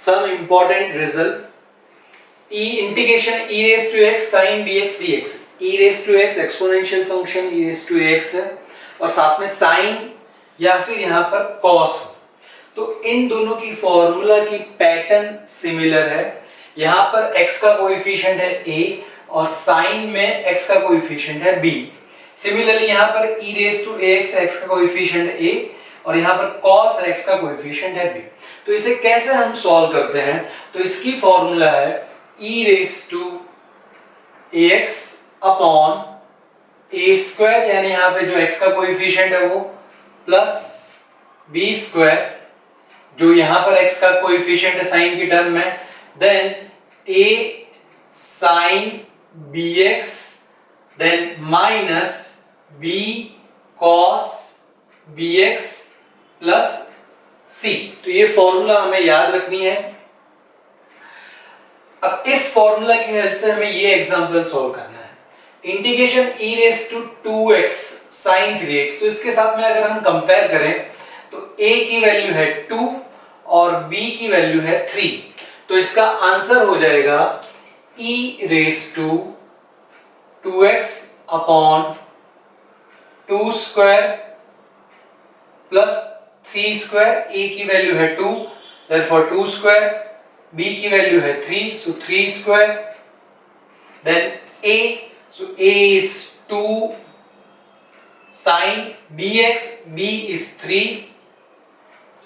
some important result. E integration e raised to x sin bx dx, e raised to x exponential function e raised to x है और साथ में sin या फिर यहाँ पर cos, तो इन दोनों की फॉर्मूला की पैटर्न सिमिलर है। यहाँ पर x का कोएफिशिएंट है a और sin में x का कोएफिशिएंट है b। सिमिलरली यहाँ पर e raised to ax x का कोएफिशिएंट है a और यहाँ पर cos x का कोएफिशिएंट है b। तो इसे कैसे हम सॉल्व करते हैं, तो इसकी फॉर्मूला है e raised to ax upon a square, यानी यहाँ पे जो x का कोएफिशिएंट है वो प्लस b स्क्वायर, जो यहाँ पर x का कोएफिशिएंट है साइन की टर्म में, then a sin bx, then minus b cos bx plus c। तो ये फॉर्मूला हमें याद रखनी है। अब इस फॉर्मूला की हेल्प से हमें ये एग्जांपल सॉल्व करना है। Integration e raised to 2x sin 3x, तो इसके साथ में अगर हम कंपेयर करें तो a की वैल्यू है 2 और b की वैल्यू है 3, तो इसका आंसर हो जाएगा e raised to 2x upon 2 square plus 3 square, a की वैल्यू है 2, देयरफॉर 2 स्क्वायर, b की वैल्यू है 3, so 3 square, then a, so a is 2 sin bx, b is 3,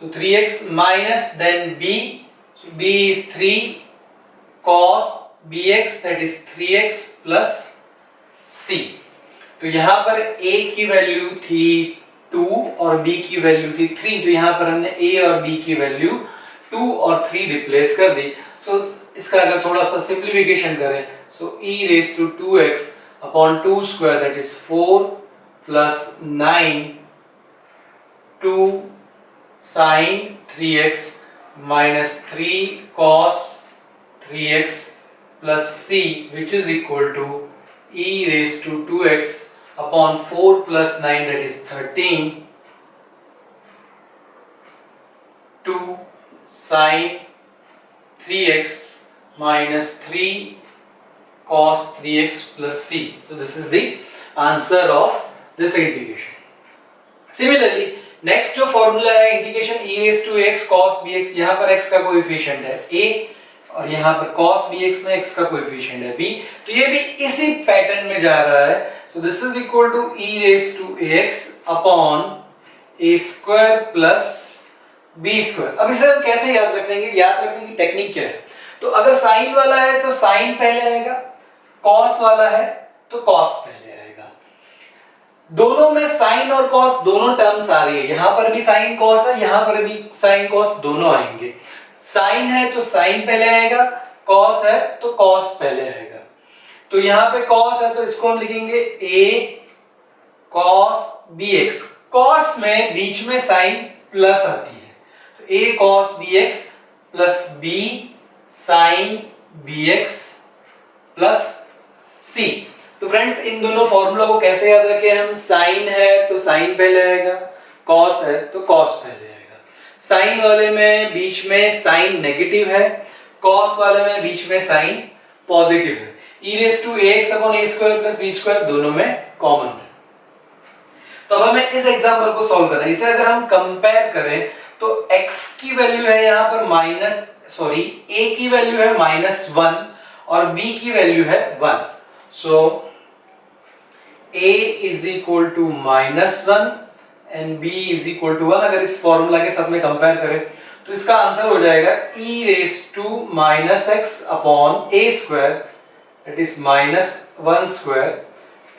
so 3x minus then b, so b is 3 cos bx, that is 3x plus c। तो यहाँ पर a की value थी 2 और b की value थी 3, तो यहाँ पर हमने a और b की वैल्यू 2 और 3 रिप्लेस कर दी। सो इसका अगर थोड़ा सा सिंप्लीफिकेशन करें, सो e raised to 2x upon 2 square, that is 4 plus 9 2 sin 3x minus 3 cos 3x plus c, which is equal to e raised to 2x upon 4 plus 9, that is 13 2 sin 3x minus 3 cos 3x plus c. So this is the answer of this integration. Similarly, next जो formula है integration e raised to x cos bx, यहाँ पर x का coefficient है a और यहाँ पर cos bx में x का कोएफिशिएंट है b, तो ये भी इसी पैटर्न में जा रहा है। So this is equal to e raised to ax upon a square plus b square। अब इसे हम कैसे याद रखेंगे, याद रखने की टेक्निक क्या है, तो अगर साइन वाला है तो साइन पहले आएगा, कॉस वाला है तो कॉस पहले आएगा। दोनों में साइन और कॉस दोनों टर्म्स आ रही है, यहां पर भी साइन कॉस है, यहां पर भी साइन कॉस दोनों आएंगे। साइन है तो साइन पहले आएगा, कॉस है तो कॉस पहले आएगा। तो यहां पे कॉस है तो इसको हम लिखेंगे a cos bx, कॉस में बीच में साइन प्लस आती है, तो a cos bx plus b sin bx plus c। तो फ्रेंड्स इन दोनों फॉर्मूला को कैसे याद रखें हम, साइन है तो साइन पहले आएगा, कॉस है तो कॉस पहले आएगा। साइन वाले में बीच में साइन नेगेटिव है, कॉस वाले में बीच में साइन पॉजिटिव है। e raised to ax upon a square plus b square दोनों में कॉमन है। तो अब हमें इस एग्जांपल को सॉल्व करना है। इसे अगर हम कंपेयर करें तो x की वैल्यू है यहाँ पर a की वैल्यू है -1 और b की वैल्यू है 1, सो a is equal to -1 and b is equal to 1। अगर इस फॉर्मूला के साथ में कंपेयर करें तो इसका आंसर हो जाएगा e raised to -x upon a square, that is -1 square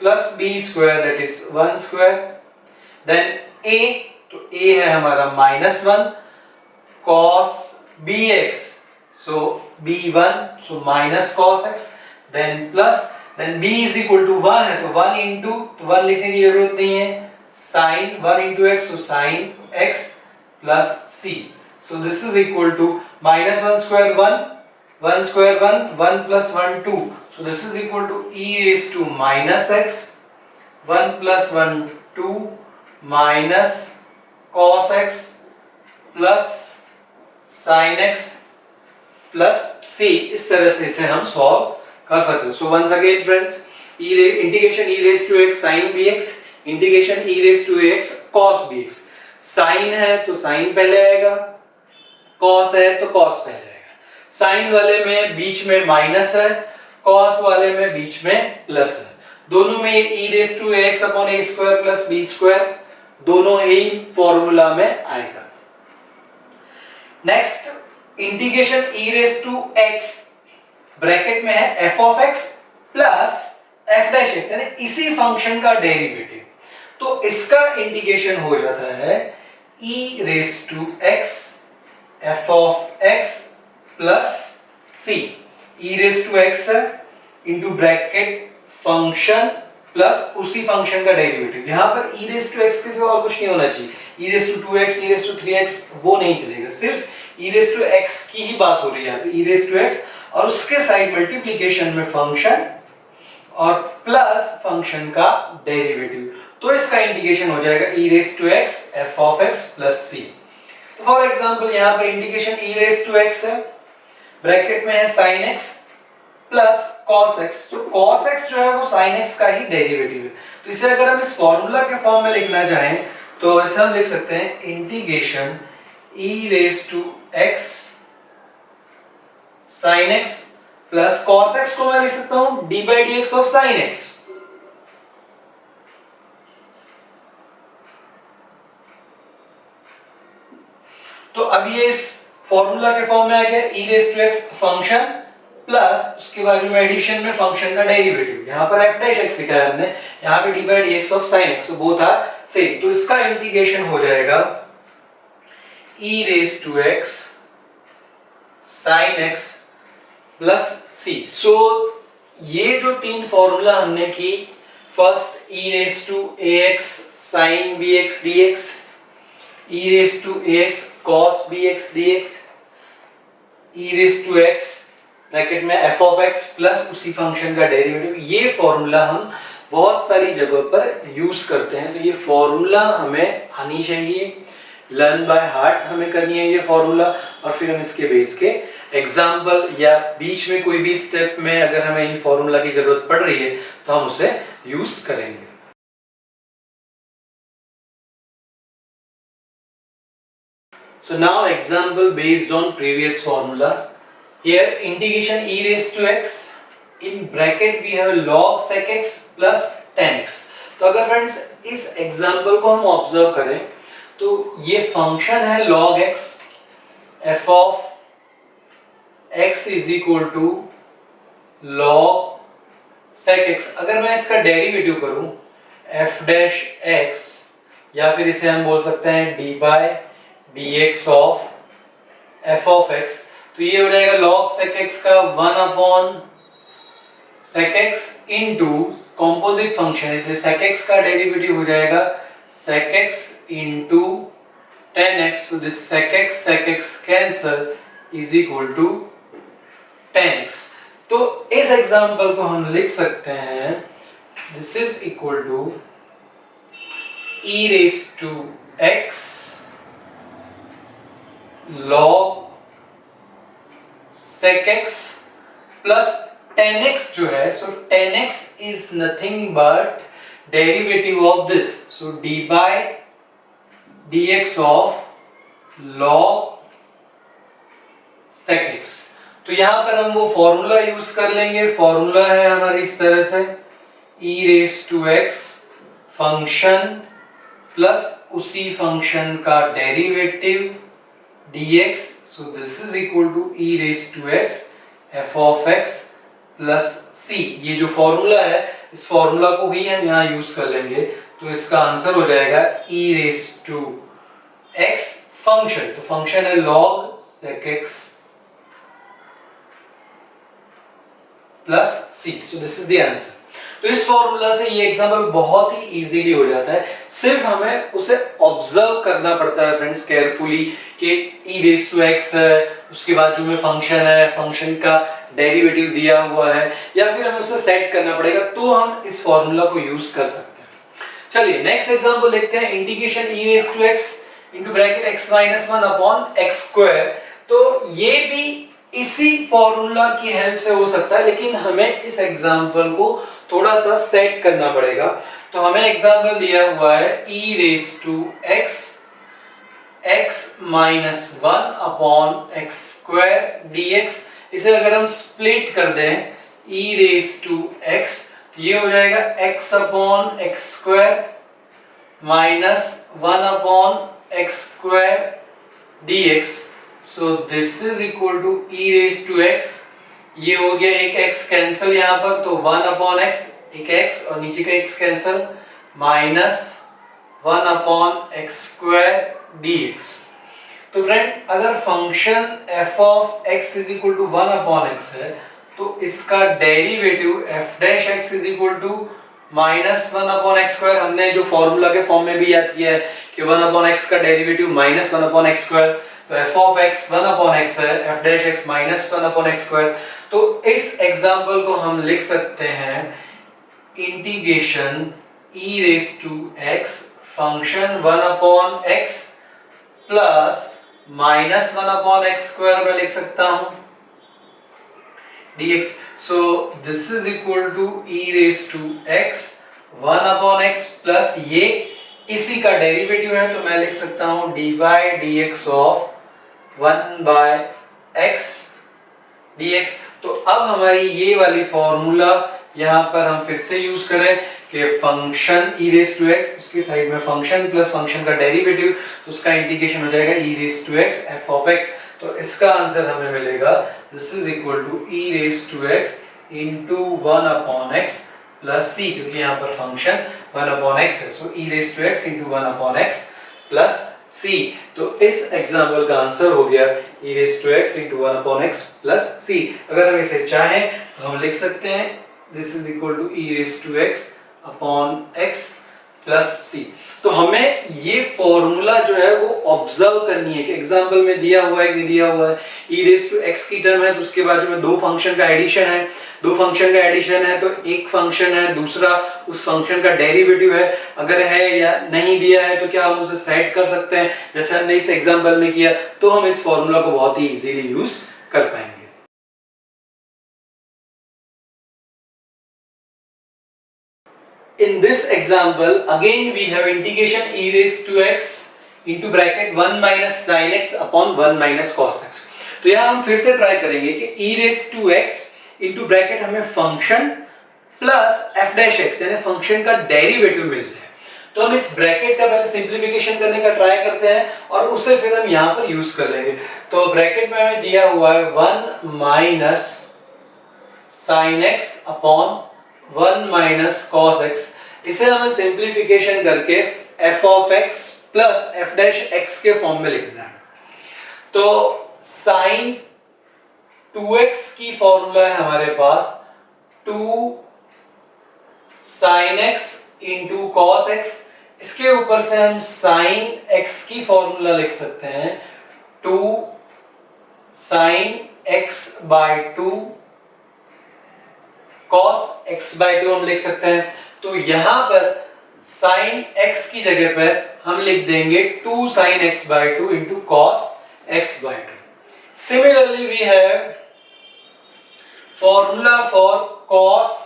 plus b square, that is 1 square, then a, तो a है हमारा -1 cos bx, so b1, so minus cos x, then plus, then b is equal to 1 है तो 1 into, तो 1 लिखने की जरूरत नहीं है, sin 1 into x, so sin x plus c, so this is equal to -1 square 1, 1 square 1, 1 plus 1 2, so this is equal to e raised to -x, 1 plus 1 2 minus cos x plus sin x plus C, इस तरह से इसे हम solve कर सकते हैं। So once again friends, integration e raise to x sin bx, integration e raise to x cos bx। Sine है तो साइन पहले आएगा, कॉस है तो कॉस पहले आएगा। साइन वाले में बीच में माइनस है, कॉस वाले में बीच में प्लस है। दोनों में e raise to x upon a square plus b square, दोनों ही फॉर्मूला में आएगा। Next integration e raise to x bracket में है f of x plus f dash x, यानी इसी फंक्शन का डेरिवेटिव, तो इसका इंटीग्रेशन हो जाता है e raise to x f of x plus c, e raise to x into bracket function plus उसी फंक्शन का डेरिवेटिव। यहां पर e रेज टू x के सिवा और कुछ नहीं होना चाहिए, e raise to 2x, e raise to 3x वो नहीं चलेगा, सिर्फ e रेज टू x की ही बात हो रही है यहाँ पे, e रेज टू x और उसके साइड मल्टीप्लिकेशन में फंक्शन और प्लस फंक्शन का डेरिवेटिव, तो इसका इंटीग्रेशन हो जाएगा e raise to x f of x plus c। तो फॉर एग्जांपल यहां पर integration e raise to x है, ब्रैकेट में है sin x plus cos x, तो cos x जो है वो sin x का ही डेरिवेटिव है। तो इसे अगर हम इस फॉर्मूला के फॉर्म में लिखना चाहें तो ऐसे हम लिख सकते हैं integration e raise to x sin x plus cos x को मैं लिख सकता हूं d by dx of sin x। तो अब ये इस फॉर्मूला के फॉर्म में आ गया, e raise to x function plus उसके बाद में एडिशन में फंक्शन का डेरिवेटिव, यहां पर f डैश x लिखा है हमने, यहां पे d by dx of sin x, so both are same, तो इसका इंटीग्रेशन हो जाएगा e raise to x sin x plus c। So ये जो तीन फॉर्मूला हमने की, first e raise to ax sin bx dx, e raise to ax cos bx dx, e raise to x bracket में f of x plus उसी function का derivative, ये formula हम बहुत सारी जगहों पर यूज करते हैं। तो ये फॉर्मूला हमें आनी चाहिए, लर्न बाय हार्ट हमें करनी है ये फॉर्मूला, और फिर हम इसके बेस के एग्जाम्पल या बीच में कोई भी स्टेप में अगर हमें इन फॉर्मूला की जरूरत पड़ रही है तो हम उसे यूज करेंगे। So now example based on previous formula. Here integration e raised to x, in bracket we have log sec x plus tan x। तो अगर फ्रेंड्स इस एग्जांपल को हम ऑब्जर्व करें तो ये फंक्शन है log x, f of x is equal to log sec x। अगर मैं इसका डेरिवेटिव करूं f dash x, या फिर इसे हम बोल सकते हैं d by dx of f of x, तो ये हो जाएगा log sec x का 1 upon sec x into composite function है, इसलिए sec x का डेरिवेटिव हो जाएगा sec x into tan x, so this sec x cancel is equal to tan x। तो इस एग्जांपल को हम लिख सकते हैं this is equal to e raised to x log sec x plus tan x जो है, so tan x is nothing but derivative of this, so d by dx of log sec x। तो यहां पर हम वो formula use कर लेंगे, formula है हमारी इस तरह से e raise to x function plus उसी फंक्शन का derivative dx, so this is equal to e raised to x f of x plus c। ये जो फॉर्मूला है इस फॉर्मूला को ही हम यहाँ यूज कर लेंगे, तो इसका आंसर हो जाएगा e raised to x function, तो फंक्शन है log sec x plus c, so this is the answer। तो इस फॉर्मूला से ये एग्जांपल बहुत ही इजीली हो जाता है, सिर्फ हमें उसे ऑब्जर्व करना पड़ता है फ्रेंड्स केयरफुली कि e रेज़ टू x है, उसके बाद जो में फंक्शन है, फंक्शन का डेरिवेटिव दिया हुआ है, या फिर हमें उसे सेट करना पड़ेगा, तो हम इस फॉर्मूला को यूज कर सकते हैं। चलिए नेक्स्ट एग्जांपल देखते हैं, integration e raise to x into bracket x - 1 upon x square. तो ये भी इसी फॉर्मूला की हेल्प से हो सकता है, लेकिन हमें इस एग्जांपल को थोड़ा सा सेट करना पड़ेगा। तो हमें एग्जांपल दिया हुआ है e raise to x x minus 1 upon x square dx। इसे अगर हम स्प्लिट कर दें e रेज टू x, ये हो जाएगा x upon x square minus 1 upon x square dx। So this is equal to e raise to x। ये हो गया एक x कैंसिल यहाँ पर, तो 1 अपॉन x, एक x और नीचे का x cancel, minus 1 upon x square dx। तो फ्रेंड, अगर function f of x is equal to 1 upon x है, तो इसका derivative f dash x is equal to minus 1 upon x square, हमने जो फॉर्मूला के फॉर्म में भी याद किया है कि 1 अपॉन x का derivative minus 1 upon x square, तो f of x 1 upon x है, f dash x minus 1 upon x square. तो इस एग्जांपल को हम लिख सकते हैं integration e raise to x function 1 upon x plus minus 1 upon x square में लिख सकता हूं dx। so this is equal to e raised to x 1 upon x plus ये इसी का डेरिवेटिव है, तो मैं लिख सकता हूं dy dx of 1 by x dx। तो अब हमारी ये वाली फॉर्मूला यहाँ पर हम फिर से यूज करें कि function e raise to x, उसके साइड में फंक्शन प्लस फंक्शन का डेरिवेटिव, तो उसका इंटीग्रेशन हो जाएगा e raise to x f of x। तो इसका आंसर हमें मिलेगा this is equal to e raise to x into 1 upon x plus c, क्योंकि यहाँ पर फंक्शन 1 अपॉन x है, so e raise to x into 1 upon x plus c। तो इस एग्जांपल का आंसर हो गया e raise to x into 1 upon x plus c। अगर हम इसे चाहें तो हम लिख सकते हैं this is equal to e raise to x upon x plus c। तो हमें ये फॉर्मूला जो है वो ऑब्जर्व करनी है कि एग्जांपल में दिया हुआ है कि नहीं दिया हुआ है। e रेज टू x की टर्म है, तो उसके बाजू में दो फंक्शन का एडिशन है, दो फंक्शन का एडिशन है, तो एक फंक्शन है, दूसरा उस फंक्शन का डेरिवेटिव है। अगर है या नहीं दिया है तो क्या हम उसे सेट कर सकते हैं जैसे हमने इस एग्जांपल में किया, तो हम इस फॉर्मूला को बहुत ही इजीली यूज कर पाएंगे। In this example, again we have integration e raised to x into bracket 1 minus sin x upon 1 minus cos x। तो यहाँ हम फिर से ट्राई करेंगे कि e raised to x into bracket हमें function plus f dash x यानी function का डेरिवेटिव मिल जाए। तो हम इस ब्रैकेट का पहले सिंप्लीफिकेशन करने का ट्राई करते हैं और उसे फिर हम यहाँ पर यूज कर लेंगे। तो ब्रैकेट में हमें दिया हुआ है 1 minus sin x upon 1 minus cos x। इसे हमें सिंप्लीफिकेशन करके f of x plus f dash x के फॉर्म में लिखना है। तो sin 2x की फॉर्मूला है हमारे पास 2 sin x into cos x। इसके ऊपर से हम sin x की फॉर्मूला लिख सकते हैं 2 sin x by 2 cos x by 2 हम लिख सकते हैं। तो यहां पर sin x की जगह पर हम लिख देंगे 2 sin x by 2 into cos x by 2। Similarly we have formula for cos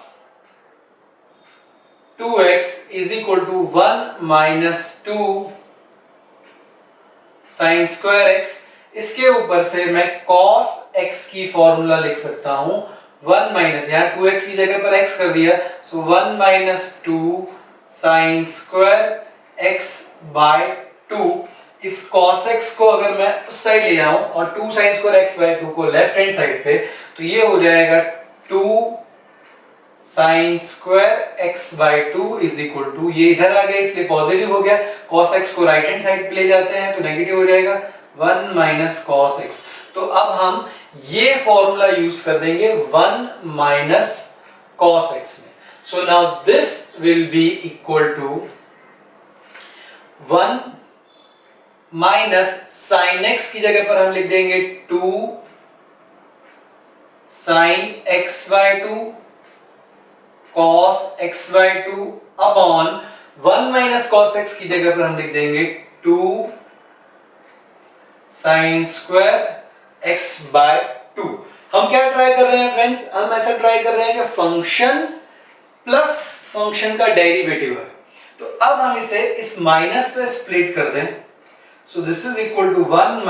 2x is equal to 1 minus 2 sin square x। इसके ऊपर से मैं cos x की फॉर्मूला लिख सकता हूं 1 माइनस, यहाँ 2x की जगह पर x कर दिया, so 1 minus 2 sine square x by 2। इस cos x को अगर मैं उस साइड ले जाऊं और 2 साइन स्क्वायर x बाय 2 को लेफ्ट हैंड साइड पे, तो ये हो जाएगा 2 sine square x by 2 is equal to, ये इधर आ गया इसलिए पॉजिटिव हो गया, cos x को राइट हैंड साइड पे ले जाते हैं तो नेगेटिव हो जाएगा 1 माइनस cos x। तो अब हम ये फॉर्मूला यूज कर देंगे 1 माइनस cos x में। So now this will be equal to 1 minus sin x की जगह पर हम लिख देंगे 2 sin x by 2 cos x by 2 upon 1 minus cos x की जगह पर हम लिख देंगे 2 sin स्क्वायर x by 2। हम क्या ट्राई कर रहे हैं फ्रेंड्स, हम ऐसा ट्राई कर रहे हैं कि फंक्शन प्लस फंक्शन का डेरिवेटिव है, तो अब हम इसे इस माइनस से स्प्लिट कर दें। So this is equal to 1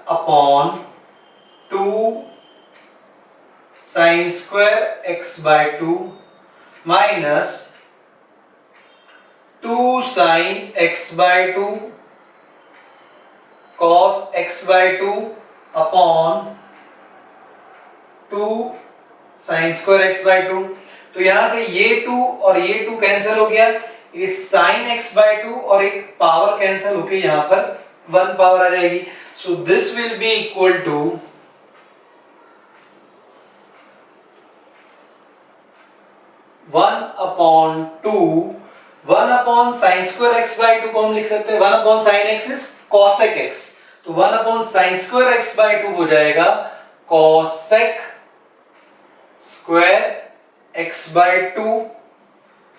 upon 2 sine square x by 2 minus 2 sine x by 2 cos x by 2 upon 2 sine square x by 2। तो यहां से ये 2 और ये 2 कैंसिल हो गया, ये साइन x बाय 2 और एक पावर कैंसिल होके यहां पर 1 पावर आ जाएगी। So this will be equal to 1 upon 2, 1 upon sine square x by 2 को हम लिख सकते हैं 1 upon sine x is cosec x, तो 1 upon sine square x by 2 हो जाएगा cosec square x by 2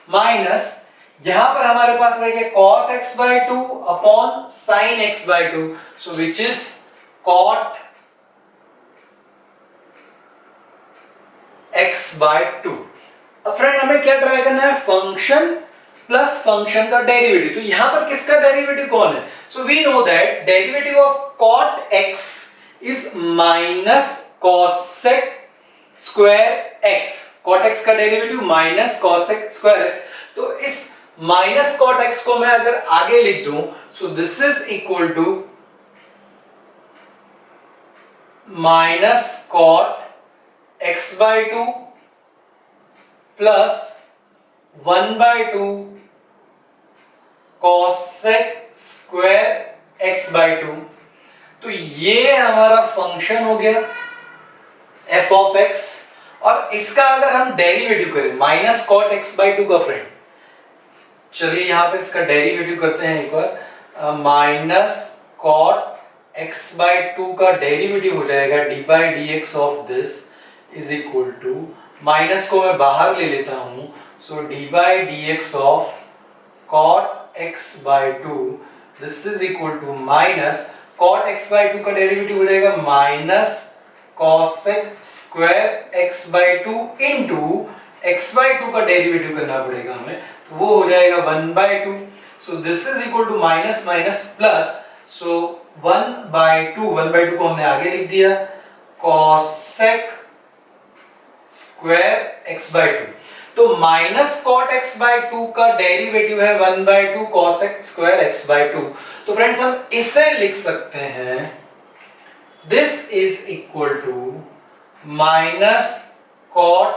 minus यहां पर हमारे पास रहेगा cos x by 2 upon sin x by 2, so which is cot x by 2। अब फ्रेंड हमें क्या ट्राई करना है, फंक्शन प्लस फंक्शन का डेरिवेटिव। तो यहां पर किसका डेरिवेटिव कौन है, so we know that derivative of cot x is minus cosec square x, cot x का derivative minus cosec square x। तो इस माइनस cot x को मैं अगर आगे लिख दूं, so this is equal to minus cot x by 2 plus 1 by 2 cosec square x by 2। तो ये हमारा फंक्शन हो गया f ऑफ x, और इसका अगर हम डेरिवेटिव करें माइनस cot x बाय 2 का फ्रेंड, चलिए यहां पे इसका डेरिवेटिव करते हैं एक बार, माइनस cot x बाय 2 का डेरिवेटिव हो जाएगा d by dx of this is equal to, minus को मैं बाहर ले लेता हूं, so d by dx of cot x by 2 this is equal to minus cot x by 2 का डेरिवेटिव हो जाएगा minus cosec square x by 2 into x by 2 का डेरिवेटिव करना पड़ेगा हमें, तो वो हो जाएगा 1 by 2। So this is equal to minus minus plus, so 1 by 2 को हमने आगे लिख दिया cosec स्क्वायर x बाय 2। तो माइनस cot x बाय 2 का डेरिवेटिव है 1 by 2 cosec square x by 2। तो फ्रेंड्स हम इसे लिख सकते हैं, this is equal to minus cot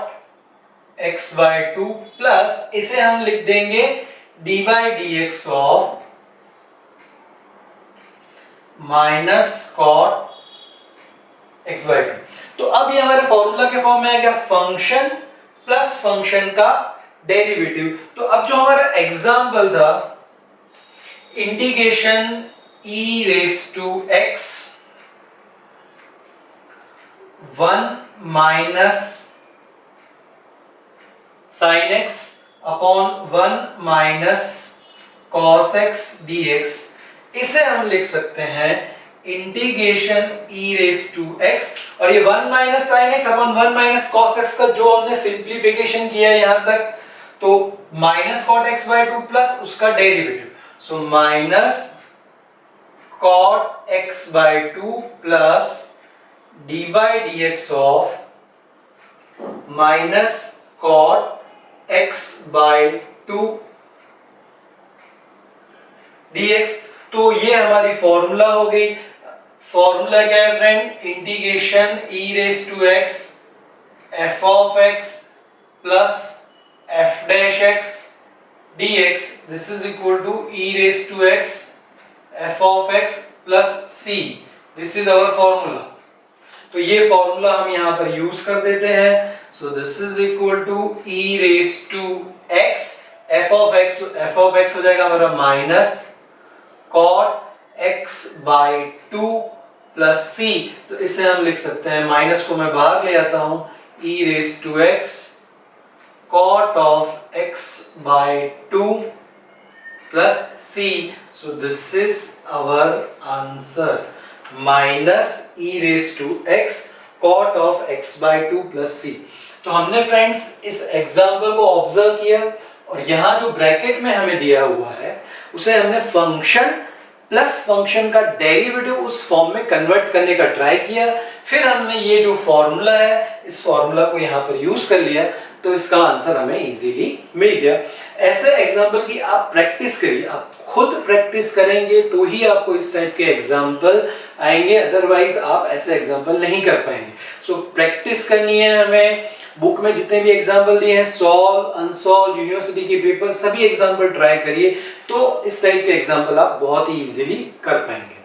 x by 2 plus इसे हम लिख देंगे d by dx of minus cot x by 2। तो अब ये हमारे फॉर्मूला के फॉर्म में है क्या, फंक्शन प्लस फंक्शन का डेरिवेटिव। तो अब जो हमारा एग्जाम्पल था, integration e raise to x 1 minus sin x upon 1 minus cos x dx, इसे हम लिख सकते हैं integration e raise to x, और ये 1 minus sin x upon 1 minus cos x का जो हमने सिंप्लीफिकेशन किया है यहां तक, तो minus cot x by 2 plus उसका derivative, so minus cot x by 2 plus d by dx of minus cot x by 2 dx। तो ये हमारी फॉर्मूला हो गई। फॉर्मूला क्या है friend, integration e raise to x f of x plus f dash x dx, this is equal to e raise to x f of x plus c, this is our formula. तो ये formula हम यहां पर use कर देते हैं, so this is equal to e raise to x f of x हो जाएगा हमारा minus cot x by 2 plus c, तो इसे हम लिख सकते हैं, माइनस को मैं बाहर ले आता हूं, e raise to x cot of x by 2 plus c, so this is our answer, minus e raise to x cot of x by 2 plus c। तो हमने फ्रेंड्स इस एग्जाम्पल को ऑब्जर्व किया और यहाँ जो ब्रैकेट में हमें दिया हुआ है उसे हमने फंक्शन प्लस फंक्शन का डेरिवेटिव उस फॉर्म में कन्वर्ट करने का ट्राई किया। फिर हमने ये जो फॉर्मूला है इस फॉर्मूला को यहाँ पर यूज कर लिया, तो इसका आंसर हमें इजीली मिल गया। ऐसे एग्जाम्पल की आप प्रैक्टिस करिए, आप खुद प्रैक्टिस करेंगे तो ही आपको इस टाइप के एग्जाम्पल आएंगे, अदरवाइज आप ऐसे एग्जाम्पल नहीं कर पाएंगे। सो प्रैक्टिस करनी है हमें। बुक में जितने भी एग्जाम्पल दिए हैं, सॉल्व, अनसॉल्व, यूनिवर्सिटी के पेपर, सभी एग्जाम्पल ट्राई करिए, तो इस टाइप के एग्जाम्पल आप बहुत ही इजीली कर पाएंगे।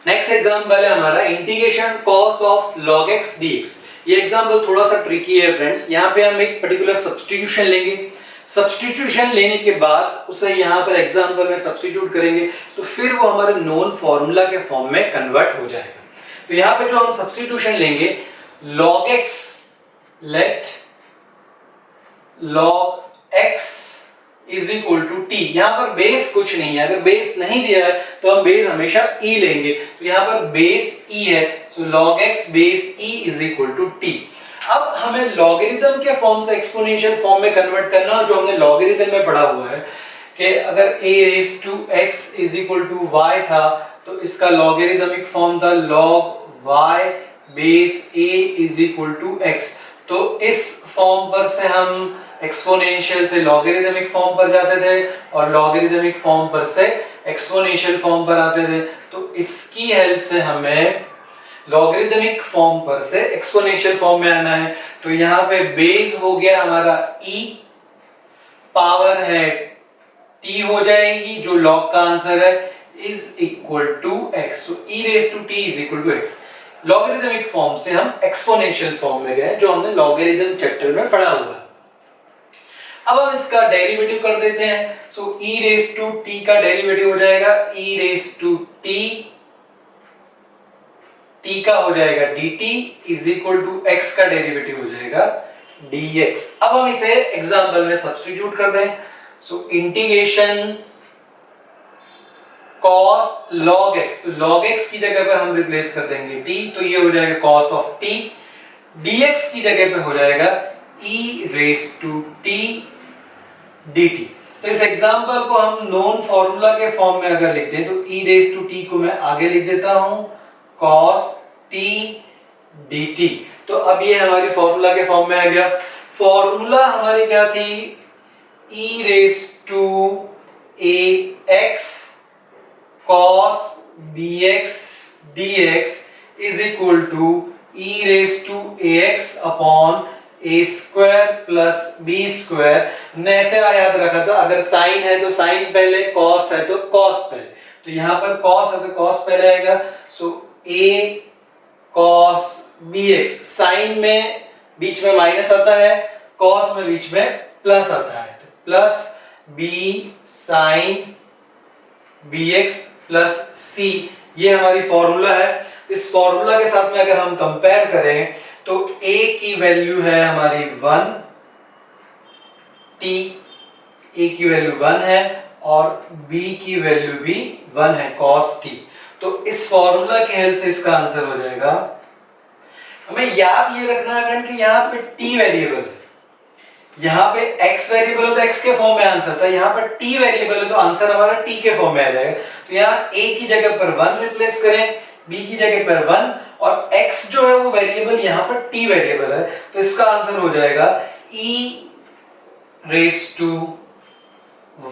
नेक्स्ट एग्जाम्पल है हमारा integration cos of log x dx। ये एग्जाम्पल थोड़ा सा ट्रिकी है फ्रेंड्स। यहाँ पे हम एक पर्टिकुलर सब्स्टिट्यूशन लेंगे, सब्स्टिट्यूशन लेने के बाद उसे यहाँ पर एग्जाम्पल में सब्स्टिट्यूट करेंगे तो फिर वो हमारे नोन फॉर्मूला के फॉर्म में कन्वर्ट हो जाएगा। तो यहाँ पे जो हम सब्स्टिट्यूशन लेंगे, log x, let log x is equal to t. यहाँ पर बेस कुछ नहीं है, अगर बेस नहीं दिया है तो हम बेस हमेशा e लेंगे, तो यहाँ पर बेस e है, सो log x base e is equal to t. अब हमें लॉगरिथम के फॉर्म से एक्सपोनेंशियल फॉर्म में कन्वर्ट करना है, जो हमने लॉगरिथम में पढ़ा हुआ है कि अगर a raise to x is equal to y था तो इसका लॉगरिथमिक फॉर्म था log y base a is equal to x। तो इस फॉर्म पर से हम एक्सपोनेंशियल से लॉगरिथमिक फॉर्म पर जाते थे और लॉगरिथमिक फॉर्म पर से एक्सपोनेंशियल फॉर्म पर आते थे। तो इसकी हेल्प से हमें लॉगरिथमिक फॉर्म पर से एक्सपोनेंशियल फॉर्म में आना है। तो यहाँ पे बेस हो गया हमारा e, पावर है t हो जाएगी, जो लॉग का आंसर है is equal to x। So e raise to t is equal to x। Logarithmic form से हम एक्सपोनेंशियल फॉर्म में गए, जो हमने लॉगरिथम चैप्टर में पढ़ा हुआ है। अब हम इसका डेरिवेटिव कर देते हैं। So e raise to t का डेरिवेटिव हो जाएगा e raise to t, t का हो जाएगा dt is equal to x का डेरिवेटिव हो जाएगा dx। अब हम इसे एग्जांपल में सब्स्टिट्यूट कर दें। So integration cos log x, तो log x की जगह पर हम रिप्लेस कर देंगे t, तो ये हो जाएगा cos ऑफ t। dx की जगह पे हो जाएगा e raise to t dt। तो इस एग्जांपल को हम नोन फॉर्मूला के फॉर्म में अगर लिखते हैं तो e रेज़ टू t को मैं आगे लिख देता हूं cos t dt। तो अब ये हमारी फॉर्मूला के फॉर्म में आ गया। फॉर्मूला हमारी क्या थी, e raise to ax cos bx dx is equal to e raise to ax upon a square plus b square. ने ऐसे याद रखा था, अगर साइन है तो साइन पहले, कॉस है तो कॉस पहले। तो यहाँ पर कॉस है तो कॉस पहले आएगा। सो a cos bx, साइन में बीच में माइनस आता है, कॉस में बीच में प्लस आता है, तो plus b sin bx plus c, ये हमारी फॉर्मूला है। इस फॉर्मूला के साथ में अगर हम कंपेयर करें तो a की वैल्यू है हमारी 1, t a की वैल्यू 1 है और b की वैल्यू भी 1 है cos t। तो इस फॉर्मूला की हेल्प से इसका आंसर हो जाएगा। हमें याद ये रखना है फ्रेंड कि यहाँ पे t वेरिएबल है, यहाँ पे x वेरिएबल है तो x के फॉर्म में आंसर था, यहाँ पर t वेरिएबल है तो आंसर हमारा t के फॉर्म में आ जाएगा। तो यहाँ a की जगह पर 1 रिप्लेस करें, b की जगह पर 1 और x जो है वो वेरिएबल यहाँ पर t वेरिएबल है, तो इसका आंसर हो जाएगा e raise to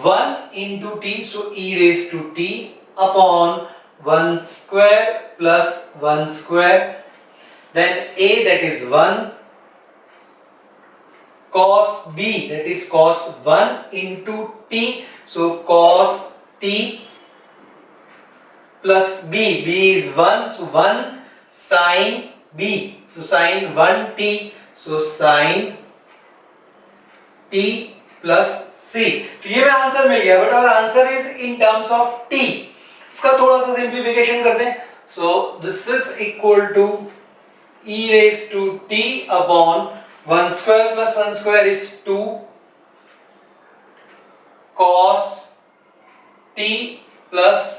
1 into t, so e raise to t upon 1 square plus 1 square, then a that is 1, cos b that is cos 1 into t, so cos t plus b is 1, so 1 sin b, so sin 1t, so sin t plus c। तो ये answer मिल गया, but our answer is in terms of t। इसका थोड़ा सा simplification कर दें। So this is equal to e raise to t upon 1 square plus 1 square is 2 cos t plus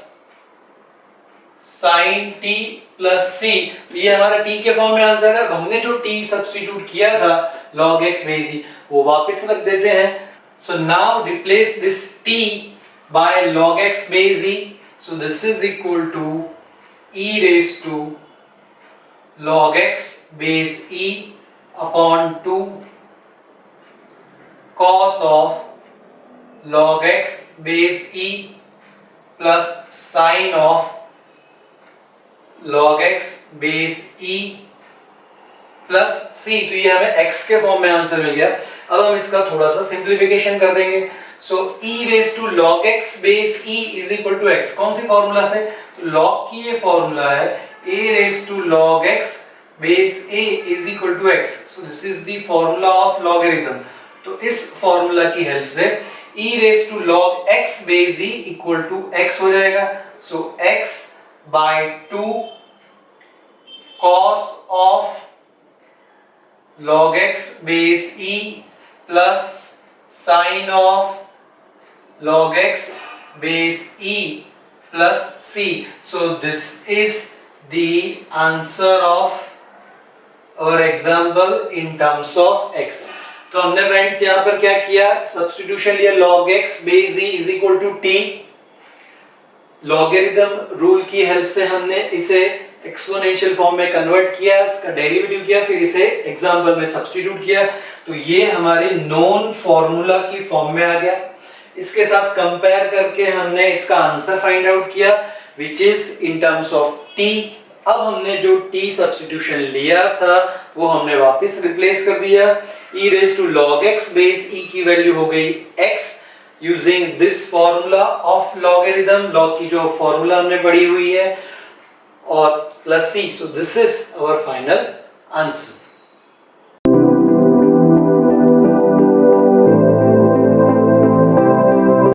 sin t plus c, ये हमारा t के form में answer है। हमने जो t सब्स्टिट्यूट किया था log x बेस e, वो वापस रख देते हैं। So now replace this t by log x base e. So this is equal to e raised to log x base e upon 2 cos of log x base e plus sin of log x base e plus c। तो ये हमें x के form में answer मिल गया। अब हम इसका थोड़ा सा सिंप्लीफिकेशन कर देंगे। So e raise to log x base e is equal to x, कौन सी फॉर्मूला से? तो log की ये फॉर्मूला है a raise to log x base a is equal to x। So this is the formula of logarithm. तो इस formula की help से e raise to log x base e equal to x हो जाएगा। So x by 2 cos of log x base e plus sin of log x base e plus c. So this is the answer of our example in terms of x. तो हमने friends यहाँ पर क्या किया? Substitution लिया, log x base e is equal to t। Logarithm rule की help से हमने इसे एक्सपोनेंशियल फॉर्म में कन्वर्ट किया, इसका डेरिवेटिव किया, फिर इसे एग्जांपल में सब्स्टिट्यूट किया। तो ये हमारी नोन फॉर्मूला की फॉर्म में आ गया। इसके साथ कंपेयर करके हमने इसका आंसर फाइंड आउट किया which is in terms of t। अब हमने जो t सब्स्टिट्यूशन लिया था वो हमने वापस रिप्लेस कर दिया। e raise to log x base e की वैल्यू हो गई x using this formula of logarithm, log की जो फॉर्मूला हमने पढ़ी हुई है, और plus c। So this is our final answer.